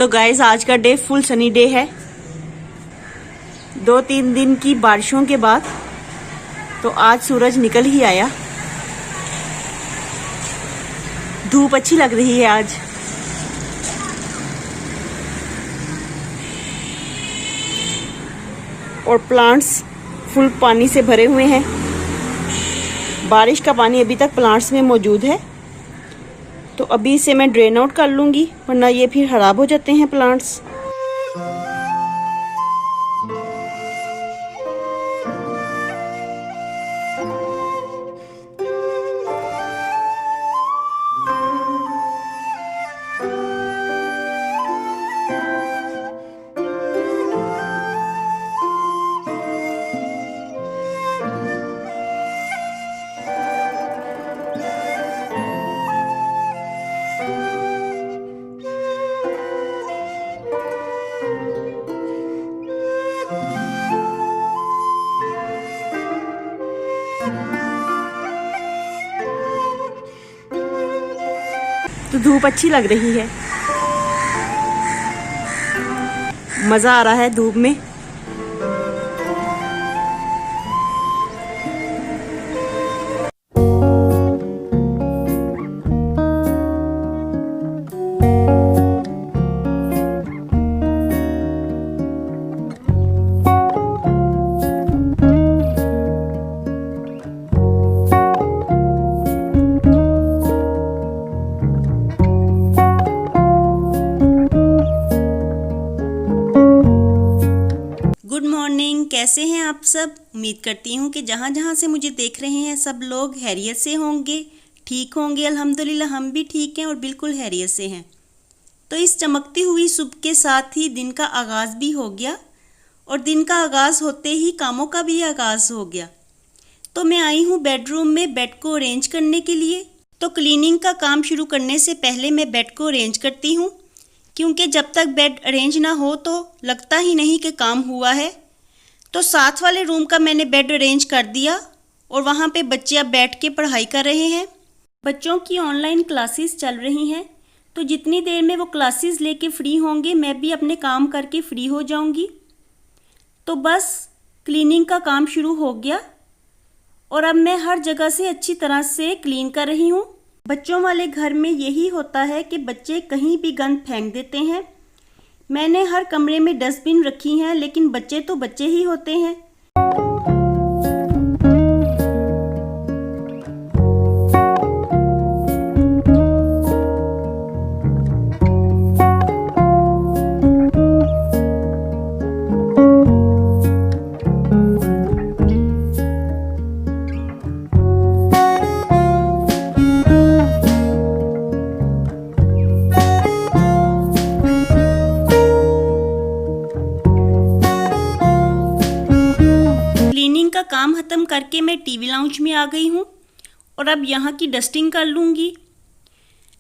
तो गाइस आज का डे फुल सनी डे है। 2-3 दिन की बारिशों के बाद तो आज सूरज निकल ही आया। धूप अच्छी लग रही है आज। और प्लांट्स फुल पानी से भरे हुए हैं। बारिश का पानी अभी तक प्लांट्स में मौजूद है, तो अभी इसे मैं ड्रेन आउट कर लूँगी, वरना ये फिर खराब हो जाते हैं प्लांट्स। तो धूप अच्छी लग रही है, मज़ा आ रहा है धूप में। गुड मॉर्निंग, कैसे हैं आप सब। उम्मीद करती हूँ कि जहाँ जहाँ से मुझे देख रहे हैं सब लोग खैरियत से होंगे, ठीक होंगे। अल्हम्दुलिल्लाह हम भी ठीक हैं और बिल्कुल खैरियत से हैं। तो इस चमकती हुई सुबह के साथ ही दिन का आगाज़ भी हो गया, और दिन का आगाज़ होते ही कामों का भी आगाज़ हो गया। तो मैं आई हूँ बेडरूम में बेड को अरेंज करने के लिए। तो क्लीनिंग का काम शुरू करने से पहले मैं बेड को अरेंज करती हूँ, क्योंकि जब तक बेड अरेंज ना हो तो लगता ही नहीं कि काम हुआ है। तो साथ वाले रूम का मैंने बेड अरेंज कर दिया, और वहाँ पे बच्चे अब बैठ के पढ़ाई कर रहे हैं। बच्चों की ऑनलाइन क्लासेस चल रही हैं, तो जितनी देर में वो क्लासेस लेके फ्री होंगे मैं भी अपने काम करके फ्री हो जाऊंगी। तो बस क्लीनिंग का काम शुरू हो गया, और अब मैं हर जगह से अच्छी तरह से क्लीन कर रही हूँ। बच्चों वाले घर में यही होता है कि बच्चे कहीं भी गंद फेंक देते हैं। मैंने हर कमरे में डस्टबिन रखी हैं, लेकिन बच्चे तो बच्चे ही होते हैं। का काम ख़त्म करके मैं टीवी लाउंज में आ गई हूँ, और अब यहाँ की डस्टिंग कर लूँगी।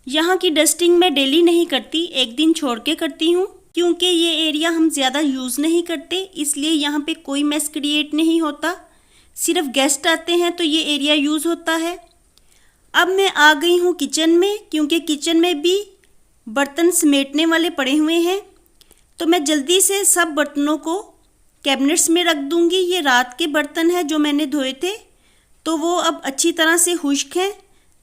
यहाँ की डस्टिंग मैं डेली नहीं करती, एक दिन छोड़ के करती हूँ, क्योंकि ये एरिया हम ज़्यादा यूज़ नहीं करते, इसलिए यहाँ पे कोई मेस क्रिएट नहीं होता। सिर्फ गेस्ट आते हैं तो ये एरिया यूज़ होता है। अब मैं आ गई हूँ किचन में, क्योंकि किचन में भी बर्तन समेटने वाले पड़े हुए हैं। तो मैं जल्दी से सब बर्तनों को कैबिनेट्स में रख दूंगी। ये रात के बर्तन हैं जो मैंने धोए थे, तो वो अब अच्छी तरह से खुश्क हैं,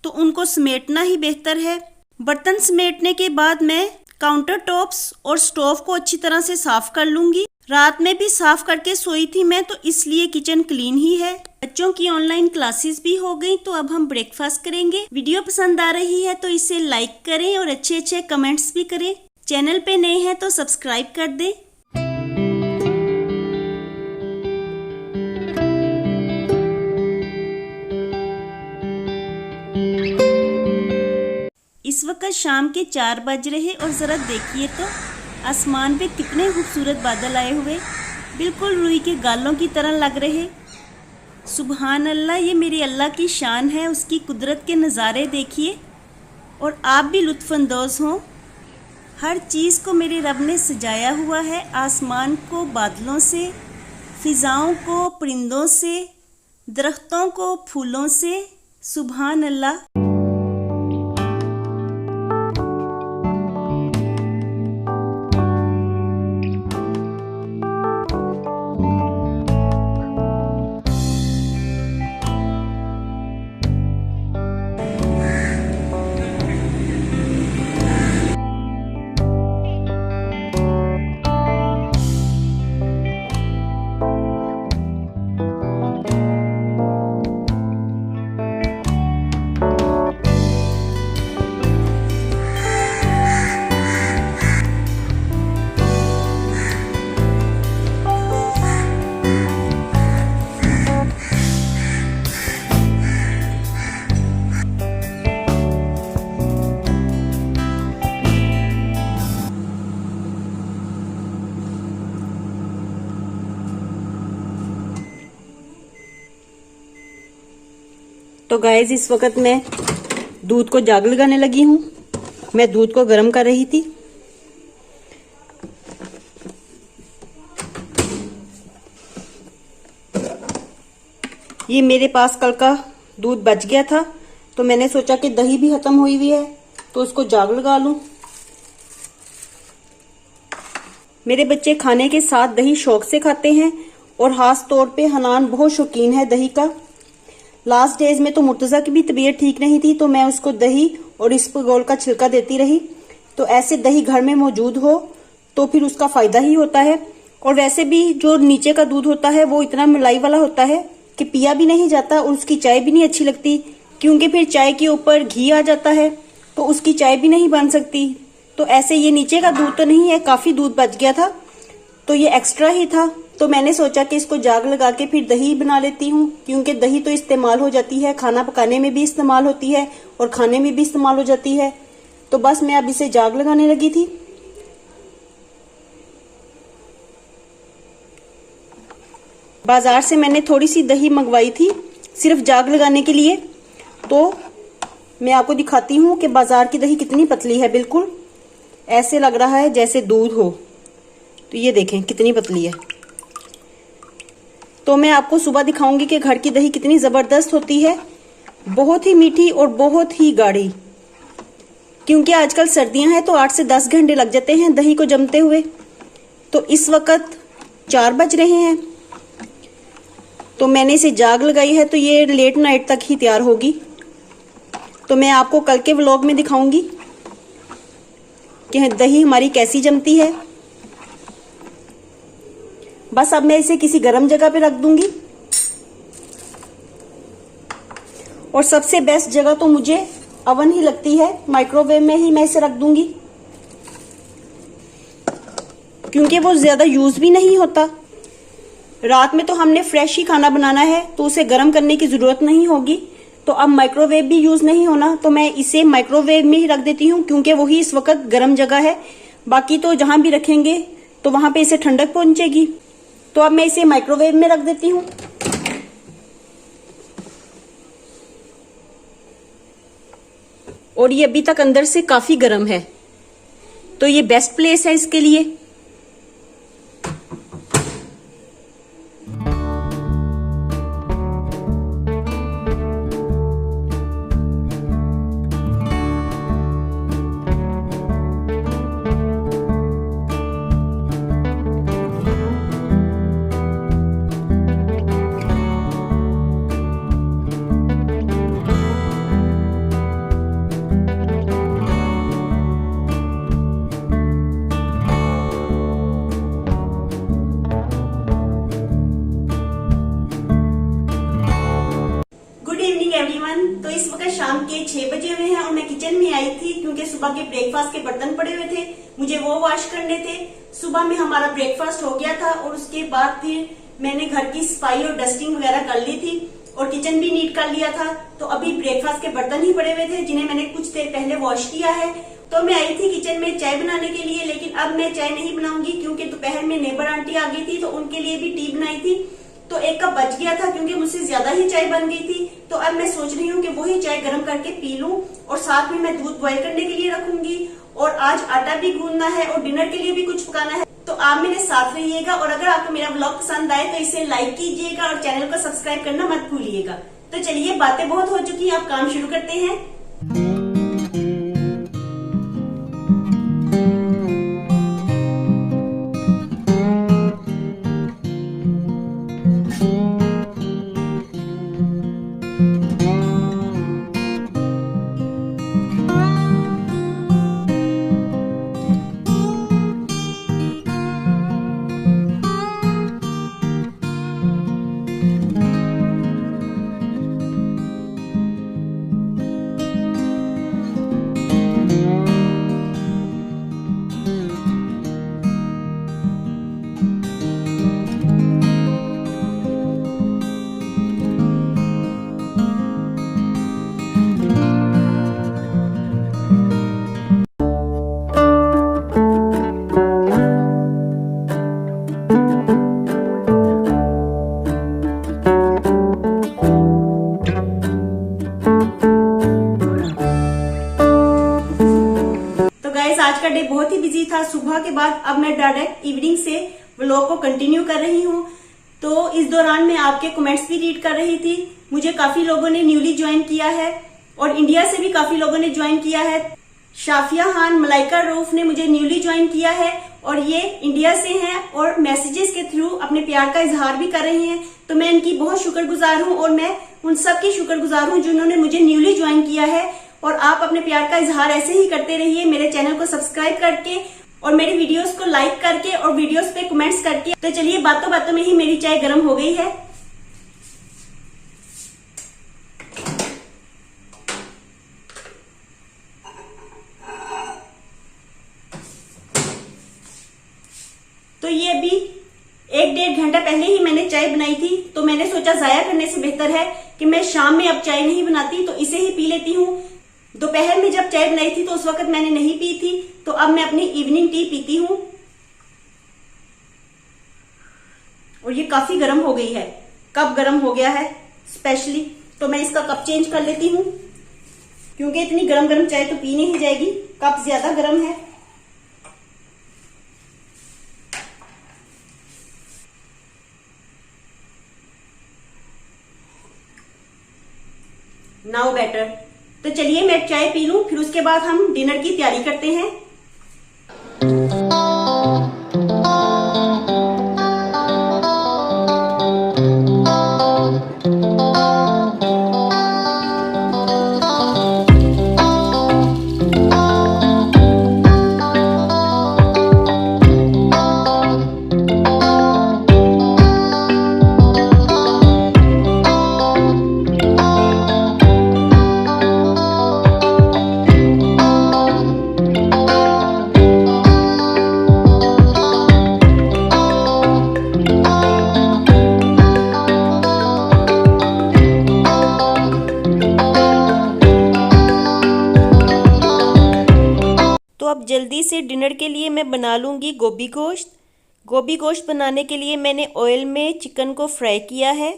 तो उनको समेटना ही बेहतर है। बर्तन समेटने के बाद मैं काउंटर टॉप्स और स्टोव को अच्छी तरह से साफ़ कर लूँगी। रात में भी साफ़ करके सोई थी मैं, तो इसलिए किचन क्लीन ही है। बच्चों की ऑनलाइन क्लासेस भी हो गई, तो अब हम ब्रेकफास्ट करेंगे। वीडियो पसंद आ रही है तो इसे लाइक करें और अच्छे अच्छे कमेंट्स भी करें। चैनल पे नए हैं तो सब्सक्राइब कर दें। इस वक्त शाम के 4 बज रहे, और ज़रा देखिए तो आसमान पे कितने खूबसूरत बादल आए हुए, बिल्कुल रूई के गालों की तरह लग रहे। सुबहान अल्लाह, ये मेरे अल्लाह की शान है, उसकी कुदरत के नज़ारे देखिए, और आप भी लुत्फ़अंदोज़ हों। हर चीज़ को मेरे रब ने सजाया हुआ है, आसमान को बादलों से, फ़िज़ाओं को परिंदों से, दरख्तों को फूलों से। सुबहान अल्लाह। तो गाइस इस वक्त मैं दूध को जाग लगाने लगी हूँ। मैं दूध को गर्म कर रही थी। ये मेरे पास कल का दूध बच गया था, तो मैंने सोचा कि दही भी खत्म हुई हुई है तो उसको जाग लगा लूं। मेरे बच्चे खाने के साथ दही शौक से खाते हैं और खास तौर पे हनान बहुत शौकीन है दही का। लास्ट डेज में तो मुर्तजा की भी तबीयत ठीक नहीं थी, तो मैं उसको दही और इसबगोल का छिलका देती रही। तो ऐसे दही घर में मौजूद हो तो फिर उसका फायदा ही होता है। और वैसे भी जो नीचे का दूध होता है वो इतना मलाई वाला होता है कि पिया भी नहीं जाता और उसकी चाय भी नहीं अच्छी लगती, क्योंकि फिर चाय के ऊपर घी आ जाता है तो उसकी चाय भी नहीं बन सकती। तो ऐसे ये नीचे का दूध तो नहीं है, काफी दूध बच गया था तो ये एक्स्ट्रा ही था। तो मैंने सोचा कि इसको जाग लगा के फिर दही बना लेती हूँ, क्योंकि दही तो इस्तेमाल हो जाती है, खाना पकाने में भी इस्तेमाल होती है और खाने में भी इस्तेमाल हो जाती है। तो बस मैं अब इसे जाग लगाने लगी थी। बाजार से मैंने थोड़ी सी दही मंगवाई थी सिर्फ जाग लगाने के लिए। तो मैं आपको दिखाती हूँ कि बाजार की दही कितनी पतली है, बिल्कुल ऐसे लग रहा है जैसे दूध हो। तो ये देखें कितनी पतली है। तो मैं आपको सुबह दिखाऊंगी कि घर की दही कितनी जबरदस्त होती है, बहुत ही मीठी और बहुत ही गाढ़ी। क्योंकि आजकल सर्दियां हैं तो 8 से 10 घंटे लग जाते हैं दही को जमते हुए। तो इस वक्त 4 बज रहे हैं, तो मैंने इसे जाग लगाई है तो ये लेट नाइट तक ही तैयार होगी। तो मैं आपको कल के व्लॉग में दिखाऊंगी कि दही हमारी कैसी जमती है। बस अब मैं इसे किसी गर्म जगह पे रख दूंगी। और सबसे बेस्ट जगह तो मुझे अवन ही लगती है, माइक्रोवेव में ही मैं इसे रख दूंगी, क्योंकि वो ज्यादा यूज भी नहीं होता। रात में तो हमने फ्रेश ही खाना बनाना है तो उसे गर्म करने की जरूरत नहीं होगी। तो अब माइक्रोवेव भी यूज नहीं होना, तो मैं इसे माइक्रोवेव में ही रख देती हूँ, क्योंकि वही इस वक्त गर्म जगह है। बाकी तो जहां भी रखेंगे तो वहां पे इसे ठंडक पहुंचेगी। तो अब मैं इसे माइक्रोवेव में रख देती हूँ। और ये अभी तक अंदर से काफी गर्म है, तो ये बेस्ट प्लेस है इसके लिए। तो इस वक्त शाम के 6 बजे हुए हैं और मैं किचन में आई थी, क्योंकि सुबह के ब्रेकफास्ट के बर्तन पड़े हुए थे, मुझे वो वॉश करने थे। सुबह में हमारा ब्रेकफास्ट हो गया था और उसके बाद फिर मैंने घर की सफाई और डस्टिंग वगैरह कर ली थी और किचन भी नीट कर लिया था। तो अभी ब्रेकफास्ट के बर्तन ही पड़े हुए थे जिन्हें मैंने कुछ देर पहले वॉश किया है। तो मैं आई थी किचन में चाय बनाने के लिए, लेकिन अब मैं चाय नहीं बनाऊंगी, क्योंकि दोपहर में नेबर आंटी आ गई थी तो उनके लिए भी टी बनाई थी। तो 1 कप बच गया था, क्योंकि मुझसे ज्यादा ही चाय बन गई थी। तो अब मैं सोच रही हूँ कि वही चाय गर्म करके पी लूं और साथ में मैं दूध बॉईल करने के लिए रखूंगी। और आज आटा भी गूंदना है और डिनर के लिए भी कुछ पकाना है। तो आप मेरे साथ रहिएगा और अगर आपको मेरा ब्लॉग पसंद आए तो इसे लाइक कीजिएगा और चैनल को सब्सक्राइब करना मत भूलिएगा। तो चलिए, बातें बहुत हो चुकी है, अब काम शुरू करते हैं। का डे बहुत ही बिजी था सुबह के बाद। अब मैं डायरेक्ट इवनिंग से व्लॉग को कंटिन्यू कर रही हूँ। तो इस दौरान मैं आपके कमेंट्स भी रीड कर रही थी। मुझे काफी लोगों ने न्यूली ज्वाइन किया है और इंडिया से भी काफी लोगों ने ज्वाइन किया है। शाफिया खान, मलाइका रऊफ ने मुझे न्यूली ज्वाइन किया है और ये इंडिया से हैं और मैसेजेस के थ्रू अपने प्यार का इजहार भी कर रहे हैं। तो मैं इनकी बहुत शुक्रगुजार हूँ और मैं उन सब की शुक्रगुजार हूँ जिन्होंने मुझे न्यूली ज्वाइन किया है। और आप अपने प्यार का इजहार ऐसे ही करते रहिए मेरे चैनल को सब्सक्राइब करके और मेरी वीडियोस को लाइक करके और वीडियोस पे कमेंट्स करके। तो चलिए बातों बातों में ही मेरी चाय गर्म हो गई है। तो ये अभी 1-1.5 घंटा पहले ही मैंने चाय बनाई थी। तो मैंने सोचा जाया करने से बेहतर है कि मैं शाम में अब चाय नहीं बनाती, तो इसे ही पी लेती हूँ। दोपहर में जब चाय बनाई थी तो उस वक्त मैंने नहीं पी थी, तो अब मैं अपनी इवनिंग टी पीती हूँ। और ये काफी गर्म हो गई है। कप गर्म हो गया है स्पेशली, तो मैं इसका कप चेंज कर लेती हूँ क्योंकि इतनी गरम गरम चाय तो पी नहीं जाएगी, कप ज्यादा गर्म है। Now better. तो चलिए मैं चाय पी लूं, फिर उसके बाद हम डिनर की तैयारी करते हैं। अब जल्दी से डिनर के लिए मैं बना लूँगी गोभी गोश्त। गोभी गोश्त बनाने के लिए मैंने ऑयल में चिकन को फ्राई किया है।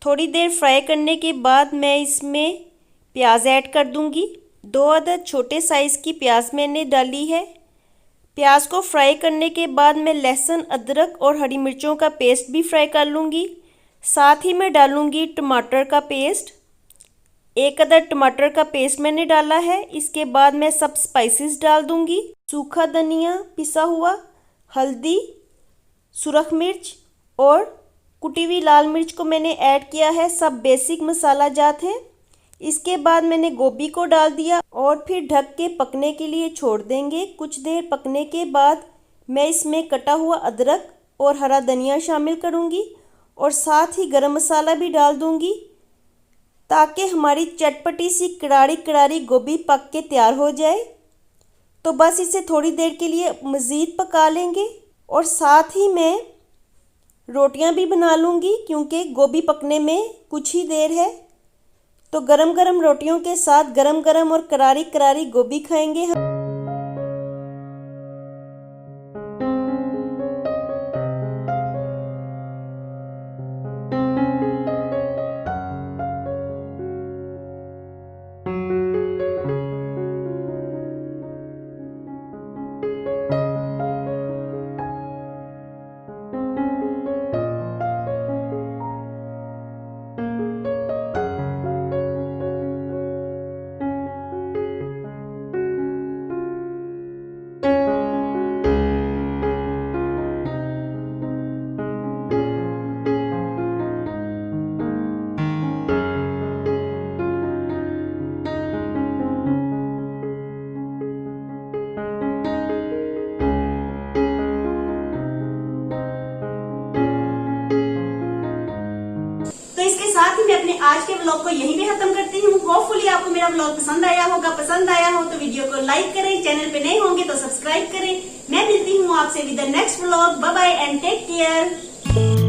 थोड़ी देर फ्राई करने के बाद मैं इसमें प्याज ऐड कर दूँगी। 2 अदद छोटे साइज़ की प्याज मैंने डाली है। प्याज को फ्राई करने के बाद मैं लहसुन, अदरक और हरी मिर्चों का पेस्ट भी फ्राई कर लूँगी। साथ ही मैं डालूँगी टमाटर का पेस्ट। 1 अदद टमाटर का पेस्ट मैंने डाला है। इसके बाद मैं सब स्पाइसेस डाल दूंगी। सूखा धनिया पिसा हुआ, हल्दी, सुरख मिर्च और कुटी हुई लाल मिर्च को मैंने ऐड किया है। सब बेसिक मसाला जात है। इसके बाद मैंने गोभी को डाल दिया और फिर ढक के पकने के लिए छोड़ देंगे। कुछ देर पकने के बाद मैं इसमें कटा हुआ अदरक और हरा धनिया शामिल करूँगी और साथ ही गरम मसाला भी डाल दूँगी ताकि हमारी चटपटी सी करारी करारी गोभी पक के तैयार हो जाए। तो बस इसे थोड़ी देर के लिए मज़ीद पका लेंगे और साथ ही मैं रोटियां भी बना लूँगी क्योंकि गोभी पकने में कुछ ही देर है। तो गरम गरम रोटियों के साथ गरम गरम और करारी करारी गोभी खाएंगे हम। साथ ही मैं अपने आज के व्लॉग को यहीं पे खत्म करती हूँ। होपफुली आपको मेरा व्लॉग पसंद आया होगा। पसंद आया हो तो वीडियो को लाइक करें, चैनल पे नए होंगे तो सब्सक्राइब करें। मैं मिलती हूँ आपसे with the next vlog. Bye bye and take care.